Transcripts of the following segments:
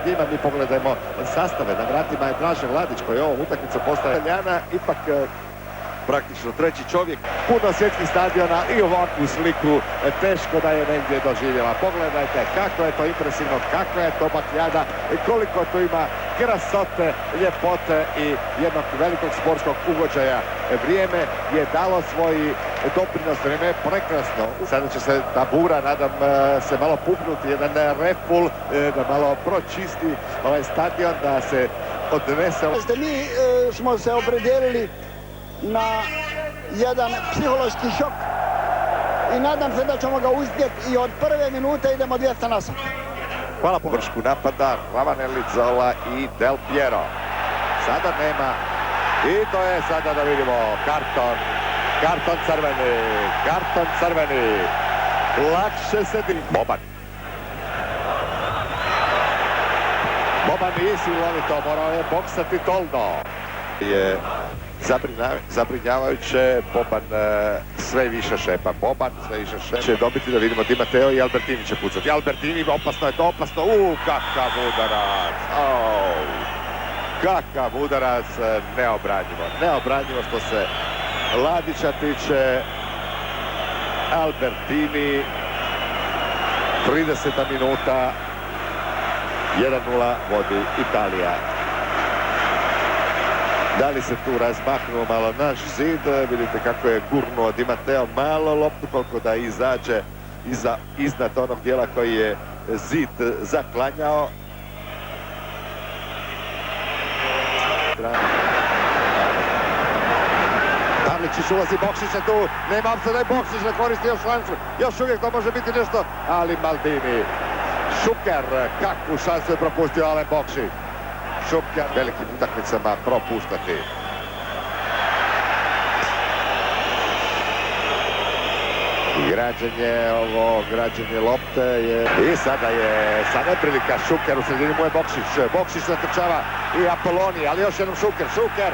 njima. Mi pogledajmo sastave. Na vratima je Dražen Ladić koji ovom utakmicu postaje Italijana, ipak praktično treći čovjek. Puno svjetskih stadiona i ovakvu sliku teško da je negdje doživjela. Pogledajte kako je to impresivno, kakva je to bakljada i koliko tu ima krasote, ljepote i jednog velikog sportskog ugođaja. Vrijeme je dalo svoj doprinos, vrijeme je prekrasno. Sada će se ta bura, nadam se, malo pupnuti, jedan reful, da malo pročisti ovaj stadion, da se odnese. Mi smo se opredijelili na jedan psihološki šok i nadam se da ćemo ga uspjeti i od prve minute idemo 200 na sat. Hvala po vršku napada, Ravanelli, Zola i Del Piero. Sada nema i to je sada da vidimo karton crveni, lakše se Boban nije silovito, morao je boksati Toldo. Je zabrinjavajuće, Boban sve više šepa. Će dobiti, da vidimo, Di Matteo i Albertini će pucati. Albertini, opasno je to, opasno. Kakav udarac! Kakav udarac, neobranjivo što se Ladića tiče. Albertini, 30. minuta, 1:0 vodi Italija. Da li se tu razmahnuo malo naš zid, vidite kako je gurnuo Di Matteo malo loptu, koliko da izađe iznad onog dijela koji je zid zaklanjao. Pavličić ulazi, Bokšić je tu, nema apsolutno, Bokšić ne koristi još šansu, još uvijek to može biti nešto, ali Maldini, Šuker, kakvu šansu je propustio Alen Bokšić. Šuker velikim utakmicama propuštati. Građenje lopte je... I sada je prilika, Šuker, u sredini mu je Bokšić. Bokšić natrčava i Apoloni, ali još jednom Šuker.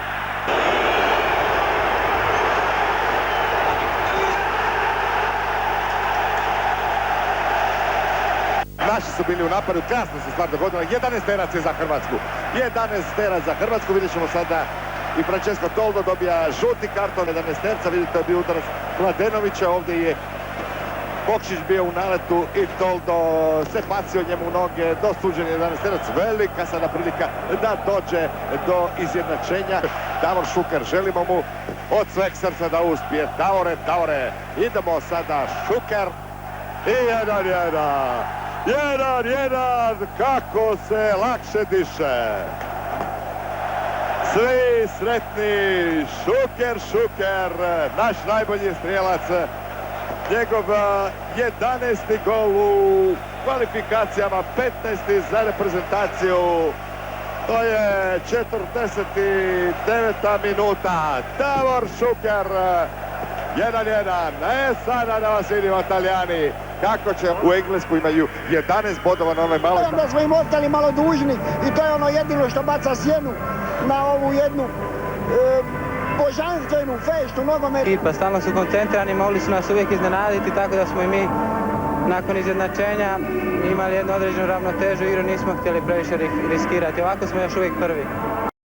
Naši su bili u napadu, krasno se stvar dogodila, 11 terac je za Hrvatsku. 11 terac za Hrvatsku, vidjet ćemo sada i Francesco Toldo dobija žuti karton, 11 terca, vidite je bio udarac Mladenovića, ovdje je Bokšić bio u naletu i Toldo se bacio njemu u noge, dosuđen 11 terac, velika sada prilika da dođe do izjednačenja. Davor Šuker, želimo mu od sveg srca da uspije. Davore, idemo sada, Šuker i 1:1, kako se lakše diše. Svi sretni, Šuker, naš najbolji strijelac. Njegov 11. gol u kvalifikacijama, 15. za reprezentaciju. To je 49. minuta. Davor Šuker, 1:1. Sada da vas vidimo, Italijani. Kako će u Englesku imaju 11 bodova na onoj maloj... Da smo im ostali malo dužni i to je ono jedino što baca sjenu na ovu jednu božanstvenu feštu nogometu. Ekipa stalno su koncentrirani, mogli su nas uvijek iznenaditi, tako da smo i mi nakon izjednačenja imali jednu određenu ravnotežu, igru nismo htjeli previše riskirati. Ovako smo još uvijek prvi.